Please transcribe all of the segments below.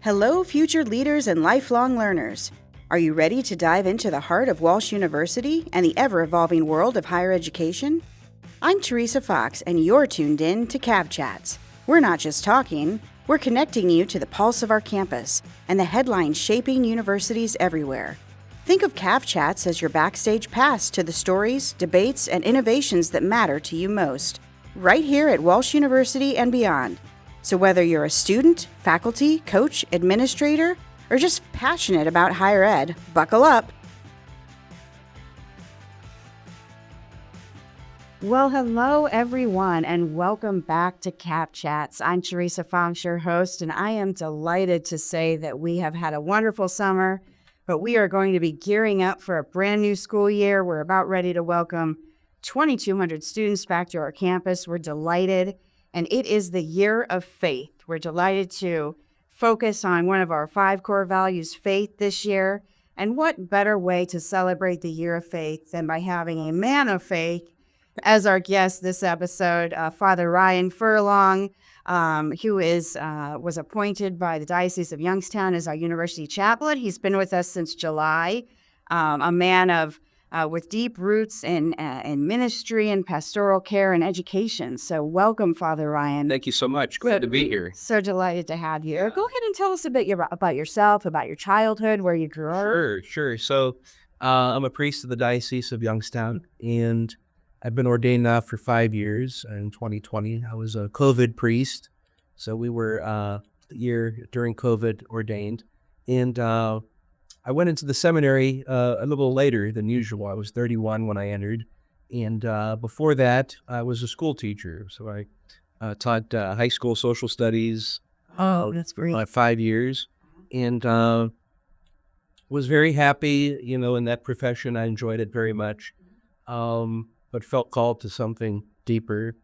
Hello, future leaders and lifelong learners. Are you ready to dive into the heart of Walsh University and the ever-evolving world of higher education? I'm Teresa Fox, and you're tuned in to Cav Chats. We're not just talking, we're connecting you to the pulse of our campus and the headlines shaping universities everywhere. Think of Cav Chats as your backstage pass to the stories, debates, and innovations that matter to you most, right here at Walsh University and beyond. So whether you're a student, faculty, coach, administrator, or just passionate about higher ed, buckle up. Well, hello everyone, and welcome back to Cav Chats. I'm Teresa Fox, your host, and I am delighted to say that we have had a wonderful summer, but we are going to be gearing up for a brand new school year. We're about ready to welcome 2,200 students back to our campus. We're delighted. And it is the year of faith. We're delighted to focus on one of our 5 core values, faith, this year. And what better way to celebrate the year of faith than by having a man of faith as our guest this episode, Father Ryan Furlong, who was appointed by the Diocese of Youngstown as our University Chaplain. He's been with us since July, a man of with deep roots in ministry and pastoral care and education. So welcome, Father Ryan. Thank you so much. Glad to be here. So delighted to have you. Go ahead and tell us a bit about yourself, about your childhood, where you grew up. Sure. So I'm a priest of the Diocese of Youngstown, and I've been ordained now for 5 years. In 2020, I was a COVID priest. So we were the year during COVID ordained. And I went into the seminary a little later than usual. I was 31 when I entered. And before that, I was a school teacher. So I taught high school social studies. Oh, that's great. 5 years. And was very happy, in that profession. I enjoyed it very much, but felt called to something deeper,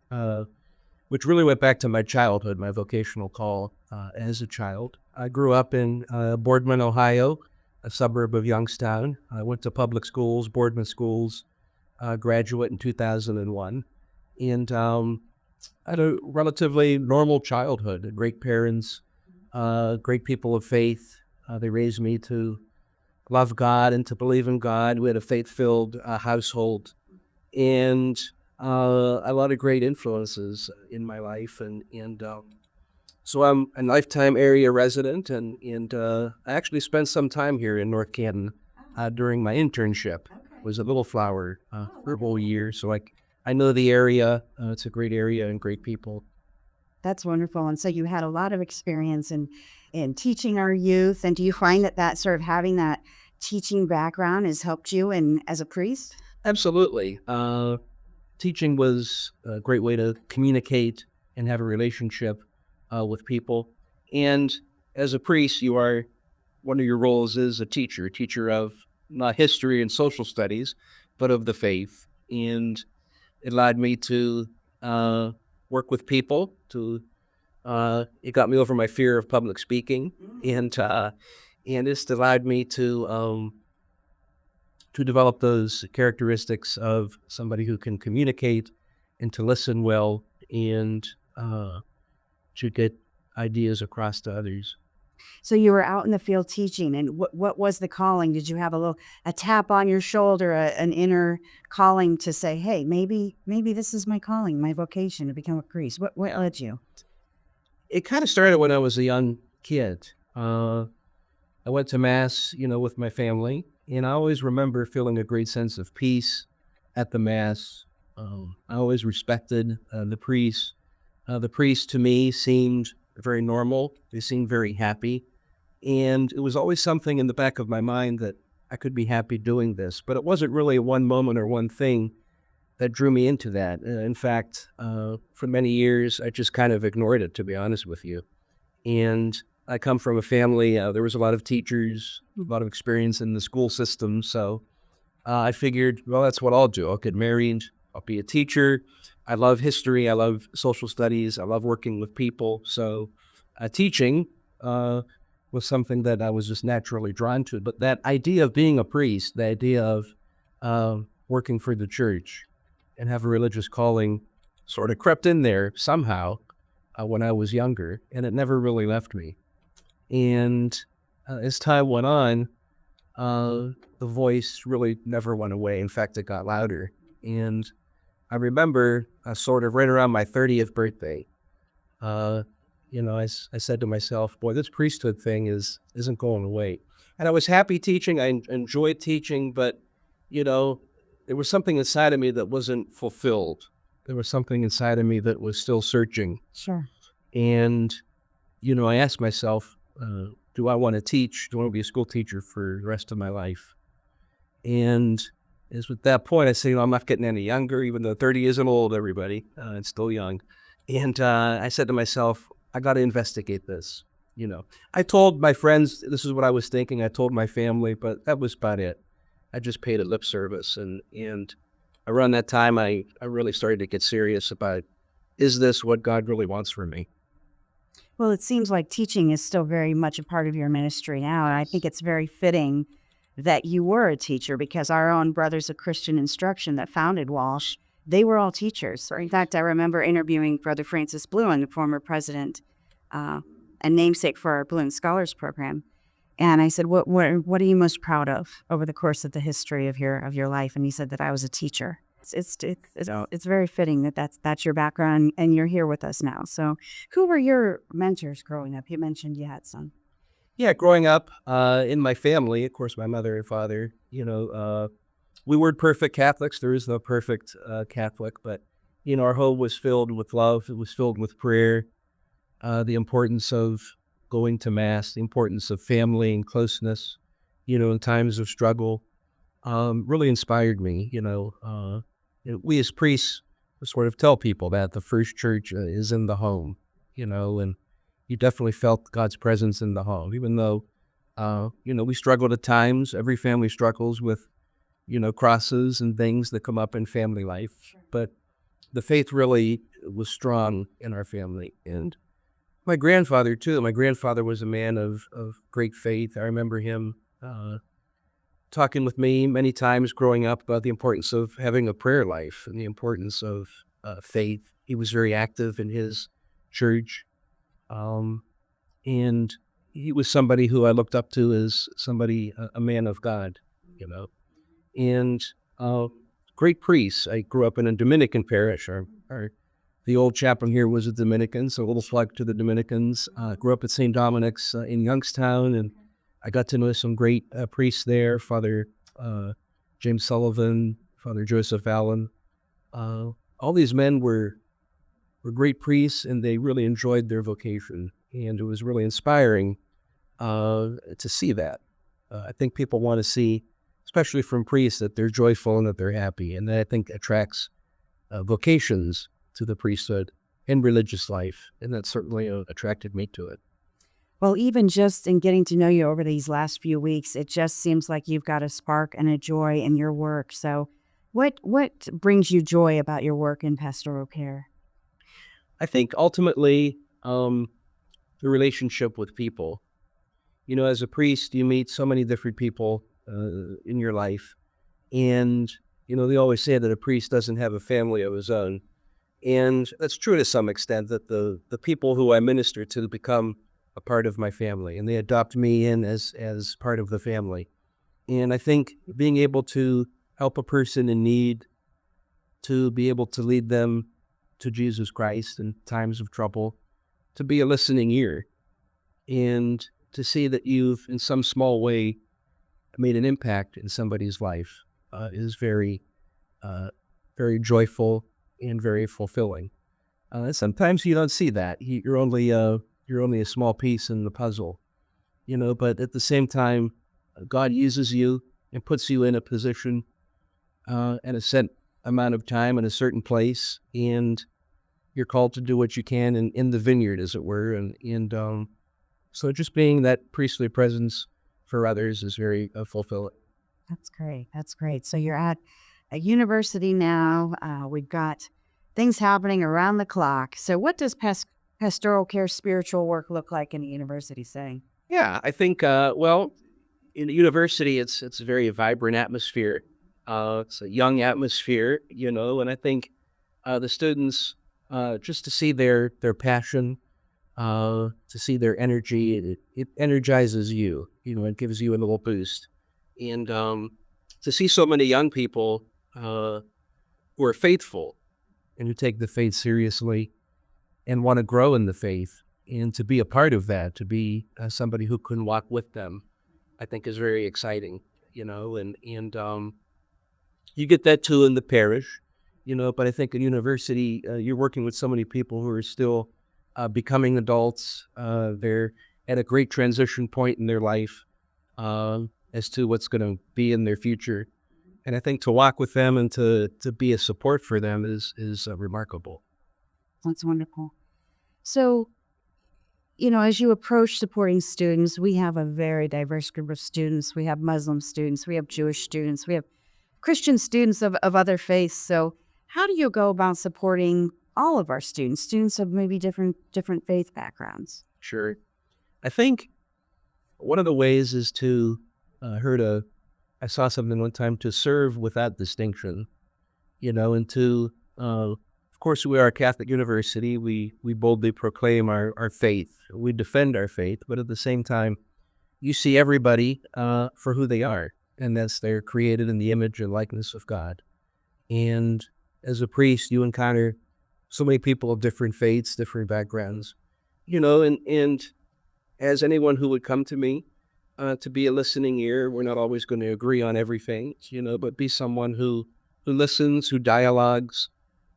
which really went back to my childhood, my vocational call as a child. I grew up in Boardman, Ohio, a suburb of Youngstown. I went to public schools, Boardman schools, graduate in 2001. And I had a relatively normal childhood, great parents, great people of faith. They raised me to love God and to believe in God. We had a faith-filled household and a lot of great influences in my life. And so I'm a lifetime area resident, and I actually spent some time here in North Canton during my internship. It was a Little Flower for a whole year, so I know the area. It's a great area and great people. That's wonderful. And so you had a lot of experience in teaching our youth. And do you find that sort of having that teaching background has helped you as a priest? Absolutely. Teaching was a great way to communicate and have a relationship with people. And as a priest, one of your roles is a teacher of not history and social studies, but of the faith. And it allowed me to work with people. It got me over my fear of public speaking, and it's allowed me to develop those characteristics of somebody who can communicate and to listen well and to get ideas across to others. So you were out in the field teaching, and what was the calling? Did you have a tap on your shoulder, an inner calling to say, hey, maybe this is my calling, my vocation to become a priest? What led you? It kind of started when I was a young kid. I went to Mass, with my family, and I always remember feeling a great sense of peace at the Mass. I always respected the priests. The priests to me seemed very normal. They seemed very happy. And it was always something in the back of my mind that I could be happy doing this. But it wasn't really one moment or one thing that drew me into that. In fact, for many years, I just kind of ignored it, to be honest with you. And I come from a family, there was a lot of teachers, a lot of experience in the school system. So I figured, well, that's what I'll do. I'll get married. I'll be a teacher. I love history. I love social studies. I love working with people. So teaching was something that I was just naturally drawn to. But that idea of being a priest, the idea of working for the church and have a religious calling sort of crept in there somehow when I was younger, and it never really left me. And as time went on, the voice really never went away. In fact, it got louder. And I remember sort of right around my 30th birthday, I said to myself, boy, this priesthood thing isn't going away. And I was happy teaching. I enjoyed teaching, but, there was something inside of me that wasn't fulfilled. There was something inside of me that was still searching. Sure. And, I asked myself, do I want to teach? Do I want to be a school teacher for the rest of my life? And it's at that point I say, I'm not getting any younger, even though 30 isn't old, everybody. It's still young. And I said to myself, I got to investigate this. I told my friends, this is what I was thinking. I told my family, but that was about it. I just paid it lip service. And around that time, I really started to get serious about, is this what God really wants from me? Well, it seems like teaching is still very much a part of your ministry now. And I think it's very fitting that you were a teacher, because our own Brothers of Christian Instruction that founded Walsh, they were all teachers. In fact, I remember interviewing Brother Francis Bluen, the former president and namesake for our Bluen Scholars Program. And I said, what are you most proud of over the course of the history of your life? And he said that I was a teacher. It's very fitting that that's your background and you're here with us now. So who were your mentors growing up? You mentioned you had some. Yeah, growing up in my family, of course, my mother and father, we weren't perfect Catholics. There is no perfect Catholic, but, our home was filled with love. It was filled with prayer, the importance of going to Mass, the importance of family and closeness, in times of struggle, really inspired me. We as priests sort of tell people that the first church is in the home, and you definitely felt God's presence in the home, even though, we struggled at times. Every family struggles with, crosses and things that come up in family life. But the faith really was strong in our family. And my grandfather, too. My grandfather was a man of great faith. I remember him talking with me many times growing up about the importance of having a prayer life and the importance of faith. He was very active in his church. And he was somebody who I looked up to as somebody, a man of God, and great priests. I grew up in a Dominican parish. The old chaplain here was a Dominican, so a little plug to the Dominicans. Grew up at St. Dominic's in Youngstown, and I got to know some great priests there, Father James Sullivan, Father Joseph Allen. All these men were great priests, and they really enjoyed their vocation. And it was really inspiring to see that. I think people want to see, especially from priests, that they're joyful and that they're happy. And that, I think, attracts vocations to the priesthood and religious life. And that certainly attracted me to it. Well, even just in getting to know you over these last few weeks, it just seems like you've got a spark and a joy in your work. So what brings you joy about your work in pastoral care? I think ultimately the relationship with people. As a priest, you meet so many different people in your life. And, they always say that a priest doesn't have a family of his own. And that's true to some extent, that the people who I minister to become a part of my family, and they adopt me in as part of the family. And I think being able to help a person in need, to be able to lead them to Jesus Christ in times of trouble, to be a listening ear, and to see that you've, in some small way, made an impact in somebody's life is very, very joyful and very fulfilling. Sometimes you don't see that. You're only a small piece in the puzzle, but at the same time, God uses you and puts you in a position at a set amount of time in a certain place, and you're called to do what you can in the vineyard, as it were. And so just being that priestly presence for others is very fulfilling. That's great. That's great. So you're at a university now. We've got things happening around the clock. So what does pastoral care spiritual work look like in a university setting? Yeah, I think, in a university, it's a very vibrant atmosphere. It's a young atmosphere, and I think the students, just to see their passion, to see their energy. It energizes you. It gives you a little boost. And to see so many young people who are faithful and who take the faith seriously and want to grow in the faith, and to be a part of that, to be somebody who can walk with them, I think is very exciting. And you get that too in the parish, but I think in university, you're working with so many people who are still becoming adults. They're at a great transition point in their life as to what's going to be in their future. And I think to walk with them and to be a support for them is remarkable. That's wonderful. So, as you approach supporting students, we have a very diverse group of students. We have Muslim students, we have Jewish students, we have Christian students of other faiths. So how do you go about supporting all of our students of maybe different faith backgrounds? Sure. I think one of the ways is to, I saw something one time, to serve without distinction, and to, of course, we are a Catholic university. We boldly proclaim our faith. We defend our faith, but at the same time, you see everybody for who they are, and that's they're created in the image and likeness of God. And as a priest, you encounter so many people of different faiths, different backgrounds, and as anyone who would come to me to be a listening ear, we're not always going to agree on everything, but be someone who listens, who dialogues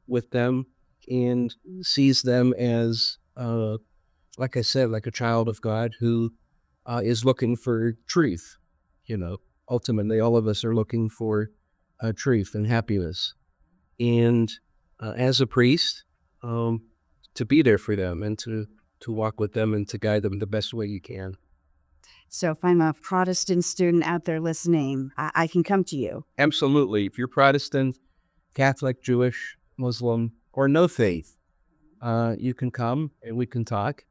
with them and sees them as, like I said, like a child of God who is looking for truth. Ultimately, all of us are looking for truth and happiness. And as a priest, to be there for them and to walk with them and to guide them the best way you can. So if I'm a Protestant student out there listening, I can come to you. Absolutely. If you're Protestant, Catholic, Jewish, Muslim, or no faith, you can come and we can talk.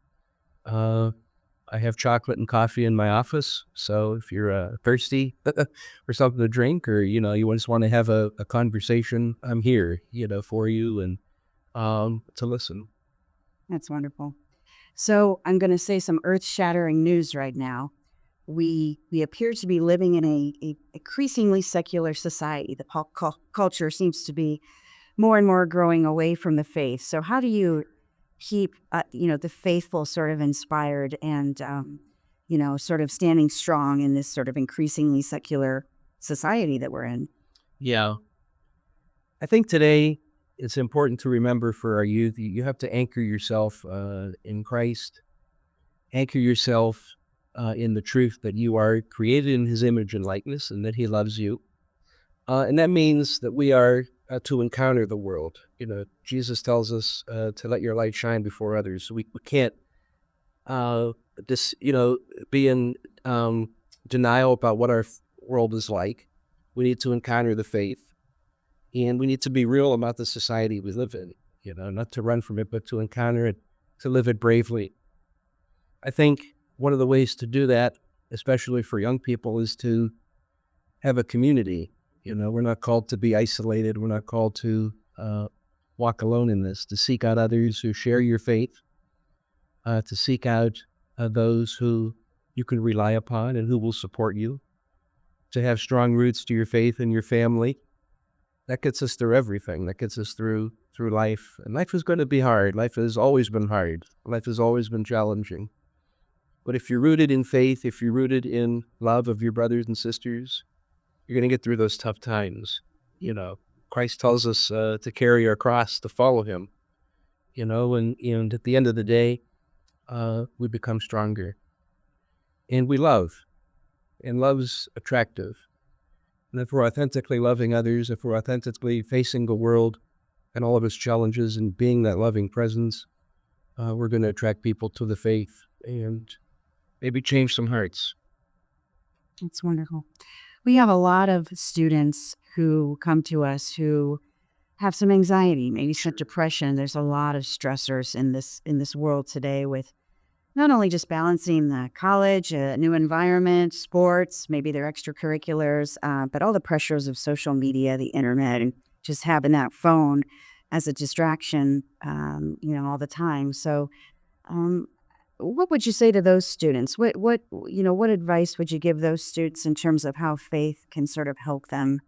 I have chocolate and coffee in my office. So if you're thirsty for something to drink, or, you just want to have a conversation, I'm here, for you and to listen. That's wonderful. So I'm going to say some earth-shattering news right now. We appear to be living in a increasingly secular society. The pop culture seems to be more and more growing away from the faith. So how do you keep, the faithful sort of inspired and, sort of standing strong in this sort of increasingly secular society that we're in? Yeah. I think today it's important to remember for our youth, you have to anchor yourself in Christ, anchor yourself in the truth that you are created in his image and likeness and that he loves you. And that means that we are to encounter the world. Jesus tells us to let your light shine before others. So we can't be in denial about what our world is like. We need to encounter the faith, and we need to be real about the society we live in, not to run from it, but to encounter it, to live it bravely. I think one of the ways to do that, especially for young people, is to have a community. We're not called to be isolated. We're not called to walk alone in this, to seek out others who share your faith, to seek out those who you can rely upon and who will support you, to have strong roots to your faith and your family. That gets us through everything. That gets us through life. And life is going to be hard. Life has always been hard. Life has always been challenging. But if you're rooted in faith, if you're rooted in love of your brothers and sisters, you're going to get through those tough times. Christ tells us to carry our cross, to follow him, and at the end of the day, we become stronger. And we love. And love's attractive. And if we're authentically loving others, if we're authentically facing the world and all of its challenges and being that loving presence, we're going to attract people to the faith and maybe change some hearts. That's wonderful. We have a lot of students who come to us who have some anxiety, maybe some depression. There's a lot of stressors in this world today, with not only just balancing the college, a new environment, sports, maybe their extracurriculars, but all the pressures of social media, the internet, and just having that phone as a distraction, all the time. So what would you say to those students? What advice would you give those students in terms of how faith can sort of help them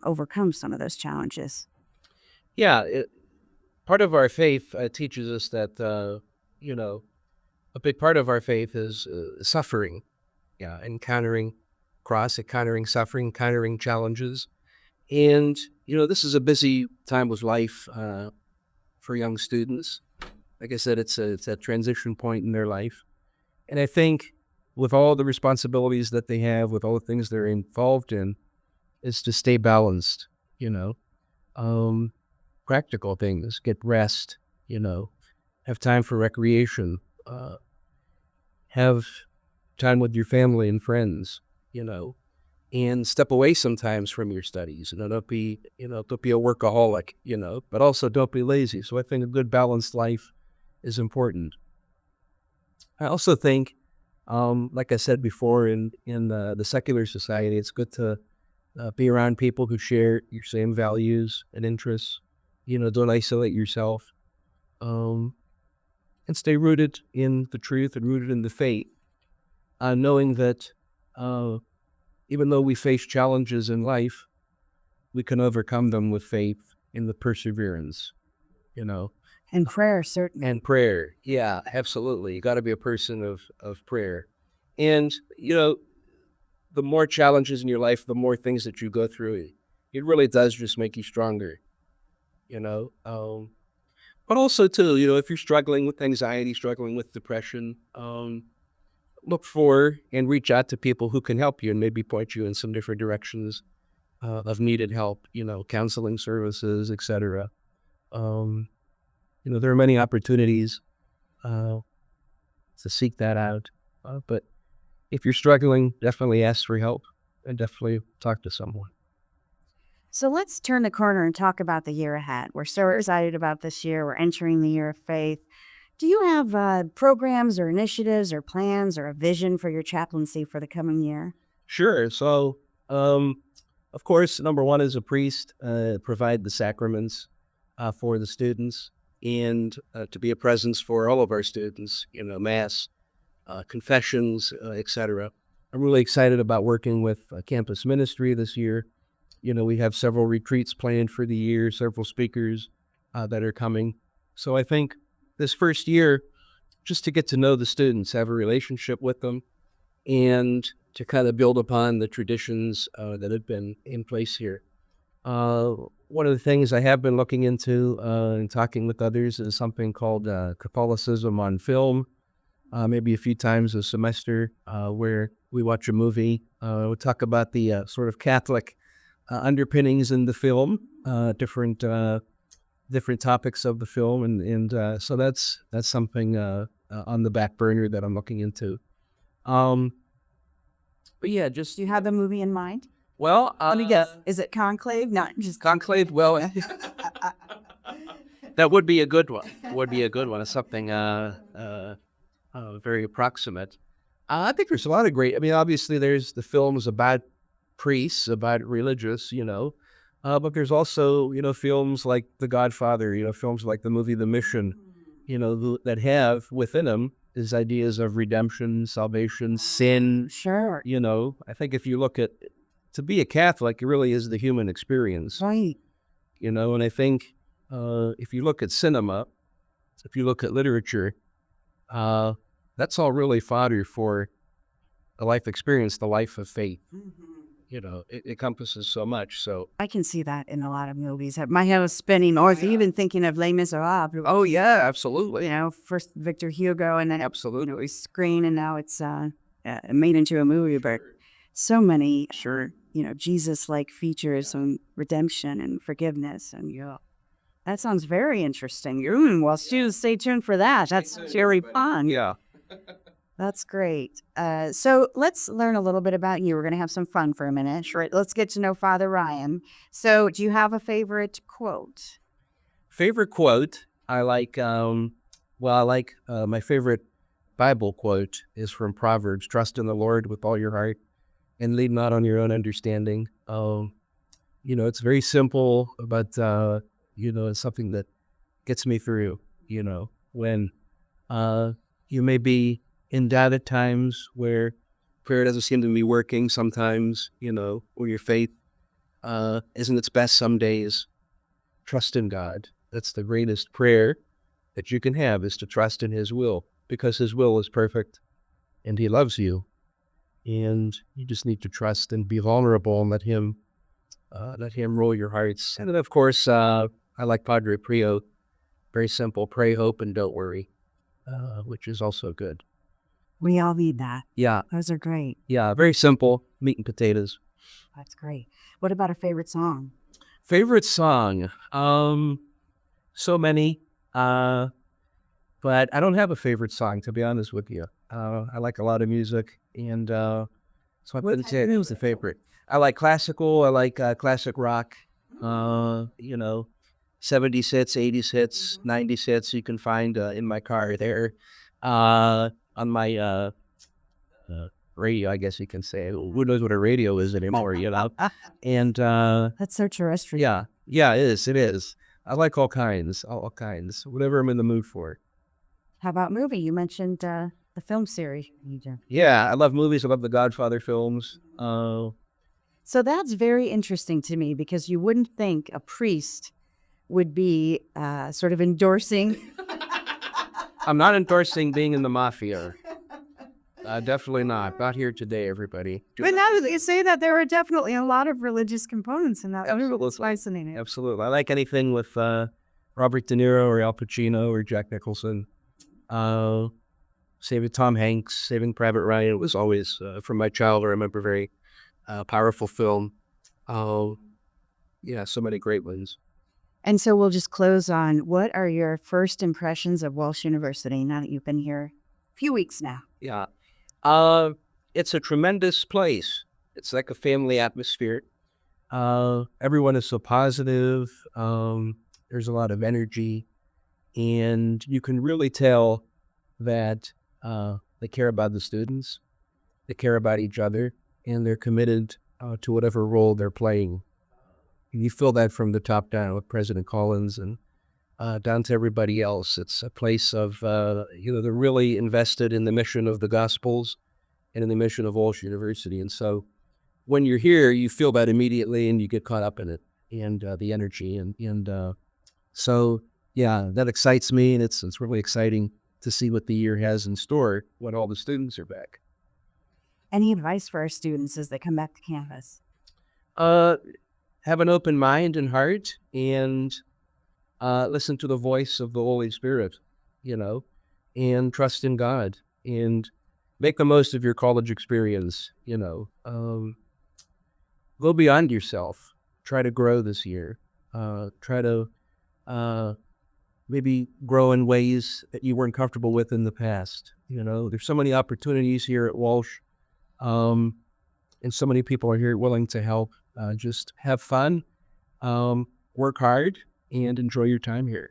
overcome some of those challenges? Yeah, part of our faith teaches us that, a big part of our faith is suffering. Yeah, encountering cross, encountering suffering, encountering challenges. And, this is a busy time with life for young students. Like I said, it's a transition point in their life. And I think with all the responsibilities that they have, with all the things they're involved in, is to stay balanced, you know. Um, Practical things, get rest, have time for recreation, have time with your family and friends, and step away sometimes from your studies. Don't be a workaholic, but also don't be lazy. So I think a good balanced life is important. I also think, like I said before, in the secular society, it's good to be around people who share your same values and interests. Don't isolate yourself, and stay rooted in the truth and rooted in the faith, knowing that even though we face challenges in life, we can overcome them with faith and with perseverance, And prayer, certainly. and prayer. Yeah, absolutely. You got to be a person of prayer. And, the more challenges in your life, the more things that you go through, it really does just make you stronger, you know. But also, too, if you're struggling with anxiety, struggling with depression, look for and reach out to people who can help you and maybe point you in some different directions of needed help, counseling services, etc. There are many opportunities to seek that out. But if you're struggling, definitely ask for help and definitely talk to someone. So let's turn the corner and talk about the year ahead. We're so excited about this year. We're entering the year of faith. Do you have programs or initiatives or plans or a vision for your chaplaincy for the coming year? Sure. So, of course, number one, as a priest, provide the sacraments for the students and to be a presence for all of our students, Mass, confessions, etc. I'm really excited about working with campus ministry this year. We have several retreats planned for the year, several speakers that are coming. So I think this first year, just to get to know the students, have a relationship with them, and to kind of build upon the traditions that have been in place here. One of the things I have been looking into and talking with others is something called Catholicism on film, maybe a few times a semester, where we watch a movie. We talk about the sort of Catholic underpinnings in the film, different topics of the film, and so that's something on the back burner that I'm looking into. But yeah, just Do you have the movie in mind? well, Let me guess. Is it Conclave? No, just Conclave. Well, that would be a good one. It's something very approximate. I think there's a lot of great. I mean, obviously, there's the films about priests, about religious, but there's also, films like The Godfather, films like the movie The Mission, that have within them these ideas of redemption, salvation, sin. sure. I think if you look at, to be a Catholic, it really is the human experience, Right. and I think if you look at cinema, if you look at literature, that's all really fodder for the life experience, the life of faith. It encompasses so much. So I can see that in a lot of movies. My head was spinning, or even thinking of Les Miserables. oh yeah, absolutely, First Victor Hugo, and then absolutely. it was screen, and now it's made into a movie. But so many, Sure. Jesus-like features on redemption and forgiveness, and that sounds very interesting. Well, students, stay tuned for that. That's very fun. Yeah. That's great. So let's learn a little bit about you. We're going to have some fun for a minute. Sure. Let's get to know Father Ryan. So do you have a favorite quote? Favorite quote? I like. My favorite Bible quote is from Proverbs: "Trust in the Lord with all your heart, and lean not on your own understanding." It's very simple, but it's something that gets me through. When You may be in doubt at times where prayer doesn't seem to be working sometimes, or your faith isn't its best some days. Trust in God. That's the greatest prayer that you can have, is to trust in His will, because His will is perfect and He loves you. And you just need to trust and be vulnerable and let Him rule your hearts. And then, of course, I like Padre Prio. Very simple: pray, hope, and don't worry, which is also good. We all need that. Yeah. Those are great. Yeah, very simple, meat and potatoes. That's great. What about a favorite song? Favorite song? So many, but I don't have a favorite song, to be honest with you. I like a lot of music, and so I couldn't say it was a favorite. I like classical. I like classic rock. 70s hits, 80s hits, 90s hits. You can find in my car there, on my radio, I guess you can say. Who knows what a radio is anymore, And That's so terrestrial. yeah, it is. It is. I like all kinds, whatever I'm in the mood for. How about movie? You mentioned the film series you do. Yeah, I love movies. I love the Godfather films. So that's very interesting to me, because you wouldn't think a priest would be sort of endorsing. I'm not endorsing being in the mafia. Definitely not. Not here today, everybody. But now that you say that, there are definitely a lot of religious components in that. Absolutely. It's fascinating. Absolutely. I like anything with Robert De Niro or Al Pacino or Jack Nicholson. Saving Tom Hanks, Saving Private Ryan. It was always, from my childhood, I remember, very powerful film. Yeah, so many great ones. And so we'll just close on, what are your first impressions of Walsh University now that you've been here a few weeks now? Yeah. It's a tremendous place. It's like a family atmosphere. Everyone is so positive. There's a lot of energy, and you can really tell that they care about the students, they care about each other, and they're committed to whatever role they're playing. You feel that from the top down with President Collins and down to everybody else. It's a place of, they're really invested in the mission of the Gospels and in the mission of Walsh University. And so when you're here, you feel that immediately and you get caught up in it, and the energy. And so, yeah, that excites me. And it's really exciting to see what the year has in store when all the students are back. Any advice for our students as they come back to campus? Have an open mind and heart, and listen to the voice of the Holy Spirit, and trust in God, and make the most of your college experience, go beyond yourself, try to grow this year, try to maybe grow in ways that you weren't comfortable with in the past. There's so many opportunities here at Walsh, and so many people are here willing to help. Just have fun, work hard, and enjoy your time here.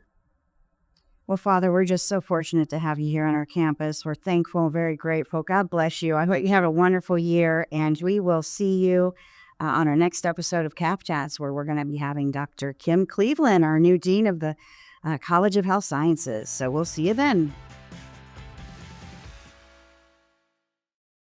Well, Father, we're just so fortunate to have you here on our campus. We're thankful, very grateful. God bless you. I hope you have a wonderful year, and we will see you on our next episode of Cav Chats, where we're going to be having Dr. Kim Cleveland, our new dean of the College of Health Sciences. So we'll see you then.